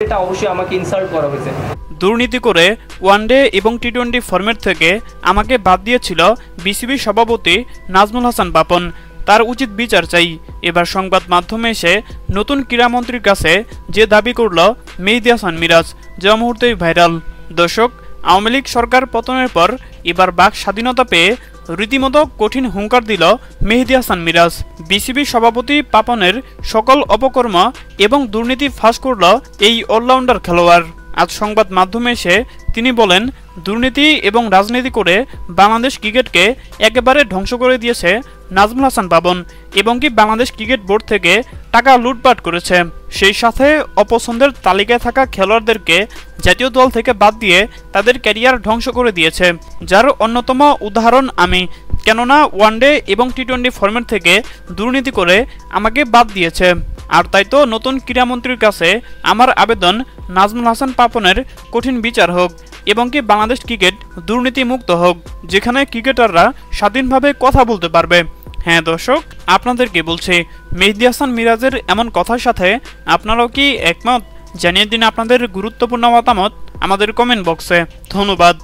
এটা অবশ্যই আমাকে ইনসাল্ট করা হয়েছে। দুর্নীতি করে ওয়ানডে এবং টি-20 ফরম্যাট থেকে আমাকে বাদ দিয়েছিল বিসিবি সভাপতি নাজমুল হাসান পাপন। তার উচিত বিচার চাই। এবার সংবাদ মাধ্যমে এসে নতুন ক্রীড়ামন্ত্রীর কাছে যে দাবি করল মেহেদী হাসান মিরাজ, যা মুহূর্তেই ভাইরাল। দর্শক, আওয়ামী লীগ সরকার পতনের পর এবার বাক স্বাধীনতা পেয়ে রীতিমতো কঠিন হুঙ্কার দিল মেহেদী হাসান মিরাজ। বিসিবি সভাপতি পাপনের সকল অপকর্ম এবং দুর্নীতি ফাঁস করল এই অলরাউন্ডার খেলোয়াড়। আজ সংবাদ মাধ্যমে এসে তিনি বলেন, দুর্নীতি এবং রাজনীতি করে বাংলাদেশ ক্রিকেটকে একেবারে ধ্বংস করে দিয়েছে নাজমুল হাসান পাপন এবং কি বাংলাদেশ ক্রিকেট বোর্ড থেকে টাকা লুটপাট করেছে। সেই সাথে অপছন্দের তালিকায় থাকা খেলোয়াড়দেরকে জাতীয় দল থেকে বাদ দিয়ে তাদের ক্যারিয়ার ধ্বংস করে দিয়েছে, যার অন্যতম উদাহরণ আমি। কেননা ওয়ানডে এবং টি-20 ফরম্যাট থেকে দুর্নীতি করে আমাকে বাদ দিয়েছে। আর তাই তো নতুন ক্রীড়ামন্ত্রীর কাছে আমার আবেদন, নাজমুল হাসান পাপনের কঠিন বিচার হোক এবং কি বাংলাদেশ ক্রিকেট দুর্নীতি মুক্ত হোক, যেখানে ক্রিকেটাররা স্বাধীনভাবে কথা বলতে পারবে। হ্যাঁ দর্শক, আপনাদেরকে বলছি, মেহেদী হাসান মিরাজের এমন কথার সাথে আপনারাও কি একমত? জানিয়ে দিন আপনাদের গুরুত্বপূর্ণ মতামত আমাদের কমেন্ট বক্সে। ধন্যবাদ।